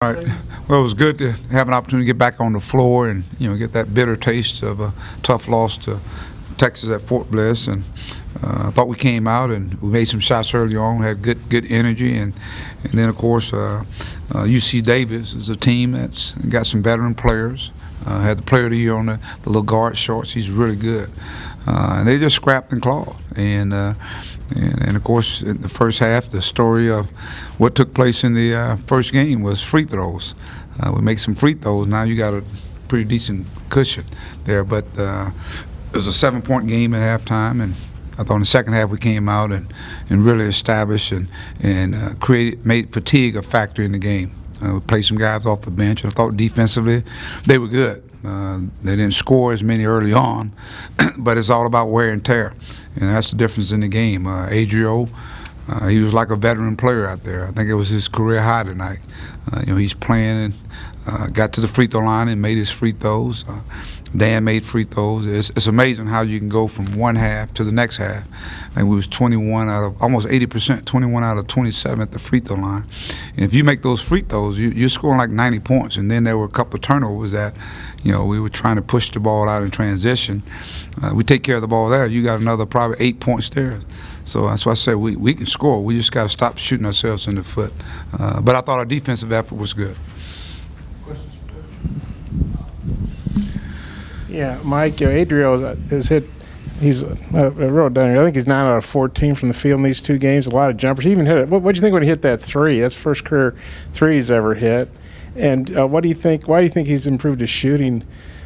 All right. Well, it was good to have an opportunity to get back on the floor and get that bitter taste of a tough loss to Texas at Fort Bliss. And I thought we came out and we made some shots early on, had good energy, and then of course UC Davis is a team that's got some veteran players. Had the player of the year on the little guard shorts. He's really good, and they just scrapped and clawed. And of course, in the first half, the story of what took place in the first game was free throws. We make some free throws. Now you got a pretty decent cushion there. But it was a 7-point game at halftime, and I thought in the second half we came out and really established and made fatigue a factor in the game. We played some guys off the bench, and I thought defensively they were good. They didn't score as many early on, but it's all about wear and tear. And that's the difference in the game. Adrio, he was like a veteran player out there. I think it was his career high tonight. He's playing and got to the free throw line and made his free throws. Dan made free throws. It's amazing how you can go from one half to the next half. And we was 21 out of almost 80%, 21 out of 27 at the free throw line. And if you make those free throws, you're scoring like 90 points. And then there were a couple of turnovers that, we were trying to push the ball out in transition. We take care of the ball there. You got another probably 8 points there. So that's why I say we can score. We just got to stop shooting ourselves in the foot. But I thought our defensive effort was good. Yeah, Mike, Adrio has hit. I wrote down here. I think he's 9 out of 14 from the field in these two games. A lot of jumpers. He even hit it. What do you think when he hit that three? That's the first career three he's ever hit. And what do you think? Why do you think he's improved his shooting,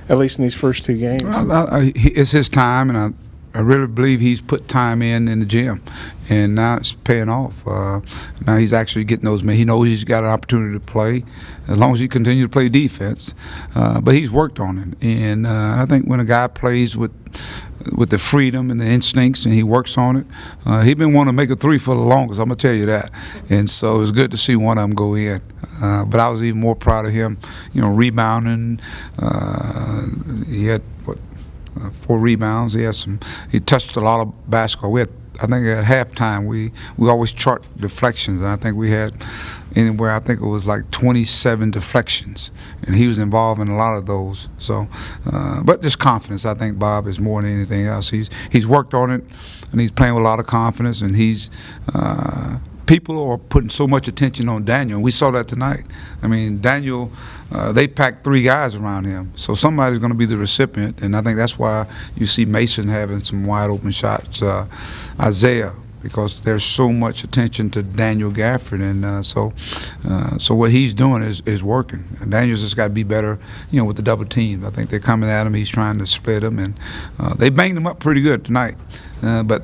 at least in these first two games? It's his time, and I really believe he's put time in the gym, and now it's paying off. Now he's actually getting those minutes. He knows he's got an opportunity to play as long as he continues to play defense. But he's worked on it, and I think when a guy plays with the freedom and the instincts, and he works on it, he's been wanting to make a three for the longest. I'm gonna tell you that, and so it's good to see one of them go in. But I was even more proud of him, rebounding. He had 4 rebounds. He touched a lot of basketball. I think at halftime we always chart deflections, and I think we had anywhere, I think it was like 27 deflections, and he was involved in a lot of those. So, but just confidence. I think Bob is more than anything else. He's worked on it, and he's playing with a lot of confidence, and people are putting so much attention on Daniel, and we saw that tonight. I mean, Daniel, they packed 3 guys around him, so somebody's going to be the recipient, and I think that's why you see Mason having some wide open shots, Isaiah, because there's so much attention to Daniel Gafford, and so what he's doing is working. And Daniel's just got to be better, with the double teams. I think they're coming at him. He's trying to split them, and they banged him up pretty good tonight, but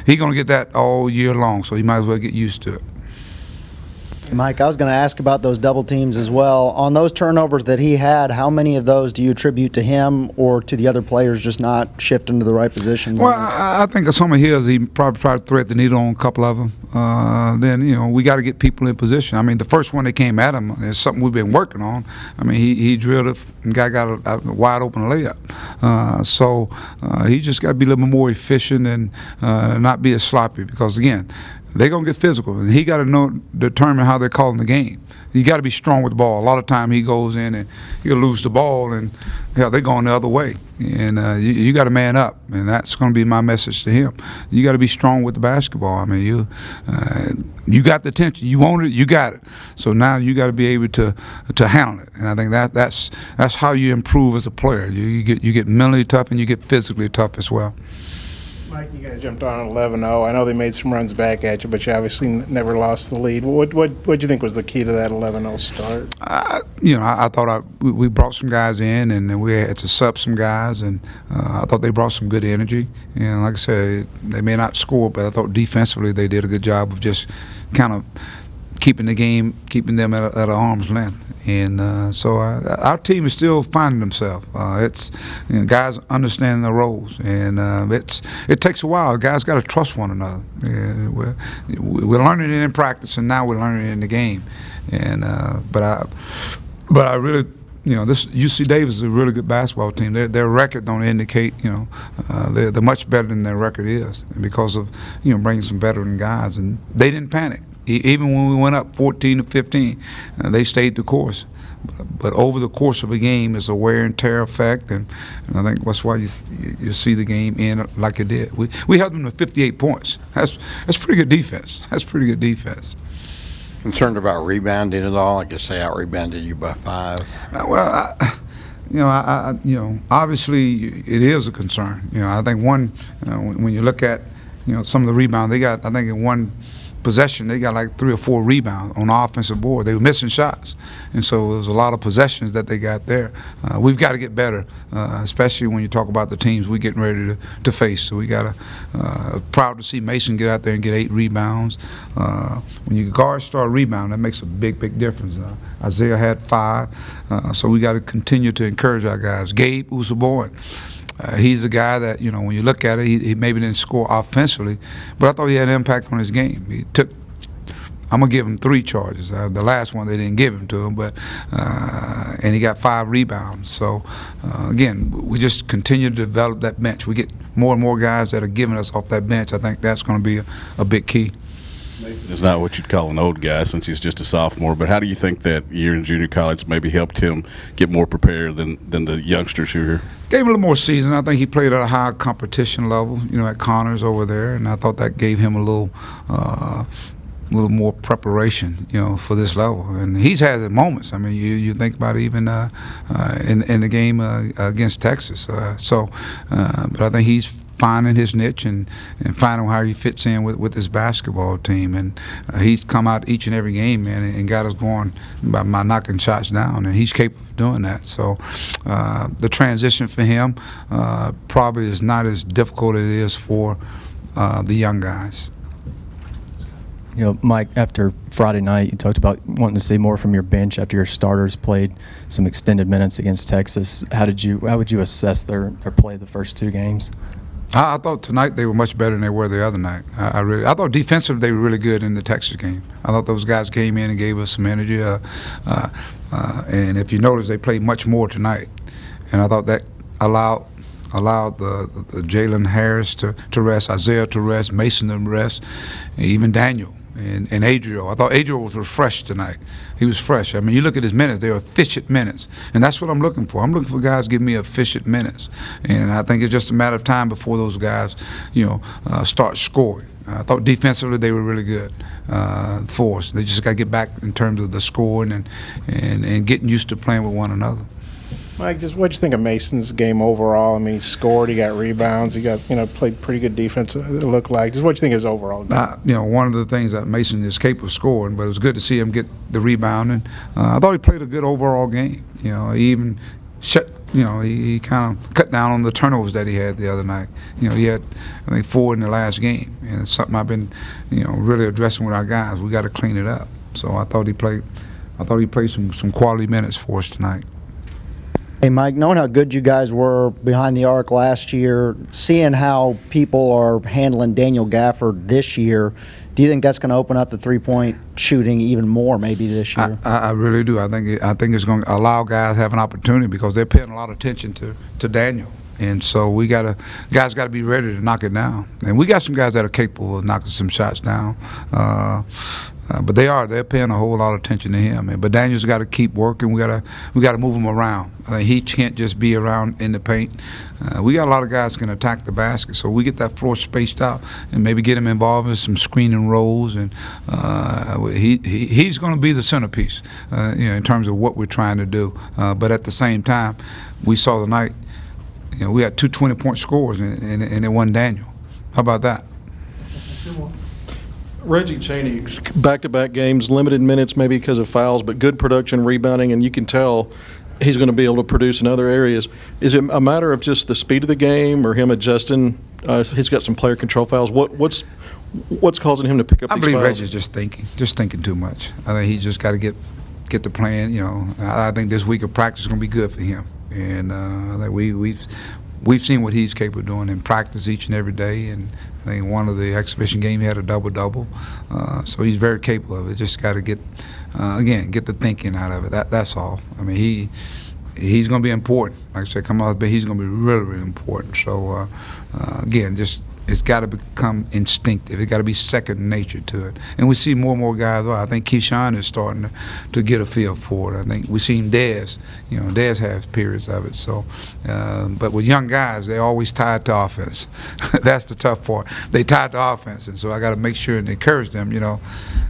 he's going to get that all year long, so he might as well get used to it. Mike, I was going to ask about those double teams as well. On those turnovers that he had, how many of those do you attribute to him or to the other players just not shifting to the right position? Well, I think of some of his, he probably tried to thread the needle on a couple of them. Then, we got to get people in position. I mean, the first one that came at him is something we've been working on. I mean, he drilled it, and guy got a wide open layup. So he just got to be a little bit more efficient and not be as sloppy, because, again, they're going to get physical, and he got to determine how they're calling the game. You got to be strong with the ball. A lot of time he goes in and he'll lose the ball, and they're going the other way. And you got to man up, and that's going to be my message to him. You got to be strong with the basketball. I mean, you got the attention. You want it, you got it. So now you got to be able to handle it. And I think that's how you improve as a player. You get mentally tough, and you get physically tough as well. Mike, you guys jumped on 11-0. I know they made some runs back at you, but you obviously never lost the lead. What do you think was the key to that 11-0 start? I thought we brought some guys in, and we had to sub some guys, and I thought they brought some good energy. And like I said, they may not score, but I thought defensively they did a good job of just kind of keeping them at an arm's length. And so our team is still finding themselves. It's guys understanding their roles, and it takes a while. Guys got to trust one another. We're learning it in practice, and now we're learning it in the game. And but I really, this UC Davis is a really good basketball team. Their record don't indicate, they're much better than their record is, and because of bringing some veteran guys, and they didn't panic. Even when we went up 14-15, they stayed the course. But over the course of a game, it's a wear and tear effect, and I think that's why you see the game end like it did. We held them to 58 points. That's pretty good defense. That's pretty good defense. Concerned about rebounding at all? I guess they out-rebounded you by 5. Obviously it is a concern. I think when you look at, some of the rebounds they got, I think in one possession they got like 3 or 4 rebounds on the offensive board. They were missing shots, and so there was a lot of possessions that they got there. We've got to get better, especially when you talk about the teams we're getting ready to face. So we got to proud to see Mason get out there and get 8 rebounds. When your guards start rebounding, that makes a big difference. Isaiah had 5, so we got to continue to encourage our guys. Gabe Usaboy. He's a guy that, when you look at it, he maybe didn't score offensively, but I thought he had an impact on his game. I'm going to give him 3 charges. The last one, they didn't give him to him, but and he got 5 rebounds. So, again, we just continue to develop that bench. We get more and more guys that are giving us off that bench. I think that's going to be a big key. Mason is not what you'd call an old guy since he's just a sophomore, but how do you think that year in junior college maybe helped him get more prepared than the youngsters who are here? Gave him a little more season. I think he played at a high competition level, at Connors over there, and I thought that gave him a little more preparation, for this level. And he's had his moments. I mean, you think about it even in the game against Texas. But I think he's finding his niche and finding how he fits in with his basketball team. And he's come out each and every game, man, and got us going by knocking shots down, and he's capable of doing that. So the transition for him probably is not as difficult as it is for the young guys. Mike, after Friday night, you talked about wanting to see more from your bench after your starters played some extended minutes against Texas. How would you assess their play the first 2 games? I thought tonight they were much better than they were the other night. I thought defensively they were really good in the Texas game. I thought those guys came in and gave us some energy. And if you notice, they played much more tonight. And I thought that allowed the Jalen Harris to rest, Isaiah to rest, Mason to rest, and even Daniel and Adriel. I thought Adriel was refreshed tonight. He was fresh. I mean, you look at his minutes; they are efficient minutes, and that's what I'm looking for. I'm looking for guys to give me efficient minutes, and I think it's just a matter of time before those guys, start scoring. I thought defensively they were really good for us. They just got to get back in terms of the scoring and getting used to playing with one another. Mike, just what do you think of Mason's game overall? I mean, he scored, he got rebounds, he got played pretty good defense. It looked like. Just what do you think of his overall game? One of the things that Mason is capable of scoring, but it was good to see him get the rebounding. I thought he played a good overall game. He even shut. He kind of cut down on the turnovers that he had the other night. He had, I think, 4 in the last game, and it's something I've been, really addressing with our guys. We got to clean it up. So I thought he played some quality minutes for us tonight. Hey, Mike, knowing how good you guys were behind the arc last year, seeing how people are handling Daniel Gafford this year, do you think that's going to open up the three-point shooting even more maybe this year? I really do. I think it's going to allow guys to have an opportunity because they're paying a lot of attention to Daniel. And so guys got to be ready to knock it down. And we got some guys that are capable of knocking some shots down. But they're paying a whole lot of attention to him. But Daniel's got to keep working. We got to move him around. I mean, he can't just be around in the paint. We got a lot of guys that can attack the basket, so we get that floor spaced out and maybe get him involved in some screening roles. And he's going to be the centerpiece, in terms of what we're trying to do. But at the same time, we saw tonight, we had 2 20-point scores, and it wasn't Daniel. How about that? Reggie Chaney, back-to-back games, limited minutes maybe because of fouls, but good production, rebounding, and you can tell he's going to be able to produce in other areas. Is it a matter of just the speed of the game or him adjusting? He's got some player control fouls. What's causing him to pick up these fouls? I believe Reggie's just thinking too much. I think he just got to get the plan. I think this week of practice is going to be good for him, and I think we've seen what he's capable of doing in practice each and every day. And I think one of the exhibition games he had a double-double. So he's very capable of it. Just got to get the thinking out of it. That's all. I mean, he's going to be important. Like I said, come out, but he's going to be really, really important. So, again, just it's got to become instinctive. It's got to be second nature to it. And we see more and more guys. I think Keyshawn is starting to get a feel for it. I think we've seen Dez. Dez has periods of it. So, but with young guys, they're always tied to offense. That's the tough part. They tied to offense, and so I got to make sure and encourage them.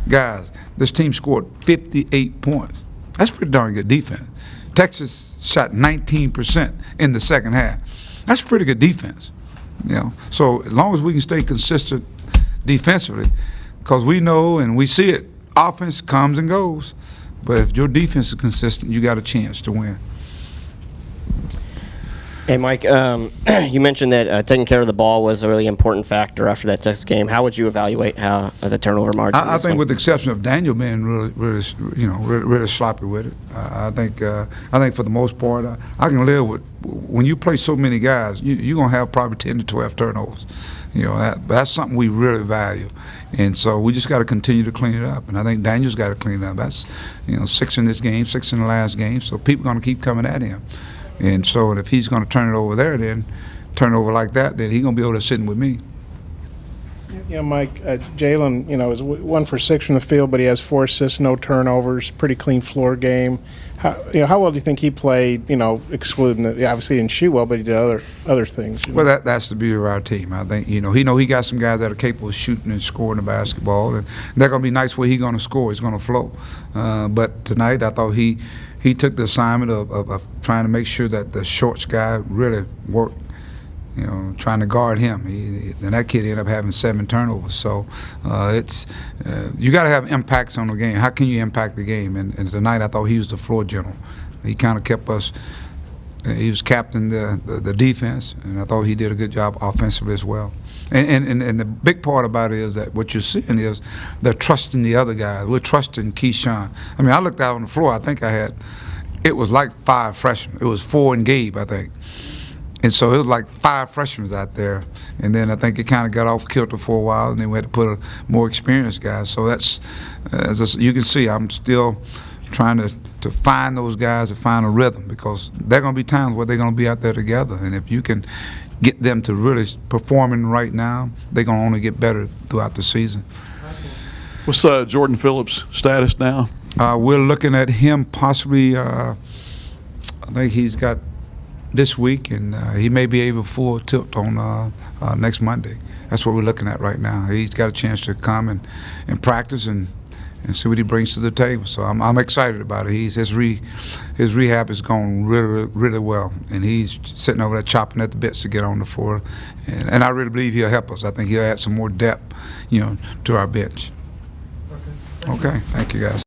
Guys, this team scored 58 points. That's pretty darn good defense. Texas shot 19% in the second half. That's pretty good defense. So as long as we can stay consistent defensively, because we know and we see it, offense comes and goes. But if your defense is consistent, you got a chance to win. Hey, Mike, you mentioned that taking care of the ball was a really important factor after that Texas game. How would you evaluate how the turnover margin? I think, with the exception of Daniel being really sloppy with it, I think for the most part, I can live with when you play so many guys, you're gonna have probably 10 to 12 turnovers. That's something we really value, and so we just got to continue to clean it up. And I think Daniel's got to clean it up. That's 6 in this game, 6 in the last game. So people are gonna keep coming at him. And so if he's going to turn it over there, then turn it over like that, then he's going to be able to sit with me. Mike, Jalen, is 1 for 6 from the field, but he has 4 assists, no turnovers, pretty clean floor game. How well do you think he played, excluding obviously he didn't shoot well, but he did other things? Well, that's the beauty of our team. I think, he got some guys that are capable of shooting and scoring the basketball, and they're going to be nights where he's going to score. He's going to flow. But tonight I thought he took the assignment of trying to make sure that the shorts guy really worked, trying to guard him. And that kid ended up having 7 turnovers. So it's you got to have impacts on the game. How can you impact the game? And tonight I thought he was the floor general. He kind of kept us. He was captain the defense, and I thought he did a good job offensively as well. And the big part about it is that what you're seeing is they're trusting the other guys. We're trusting Keyshawn. I mean, I looked out on the floor. I think it was like 5 freshmen. It was 4 in Gabe, I think. And so it was like 5 freshmen out there. And then I think it kind of got off kilter for a while, and then we had to put a more experienced guys. So that's, you can see, I'm still trying to find those guys, to find a rhythm, because there are going to be times where they're going to be out there together. And if you can get them to really performing right now, they're going to only get better throughout the season. What's Jordan Phillips' status now? We're looking at him possibly, I think he's got this week, and he may be able full tilt on next Monday. That's what we're looking at right now. He's got a chance to come and practice and see what he brings to the table. So I'm excited about it. His rehab is going really, really well, and he's sitting over there chopping at the bits to get on the floor. And I really believe he'll help us. I think he'll add some more depth, to our bench. Okay, thank you guys.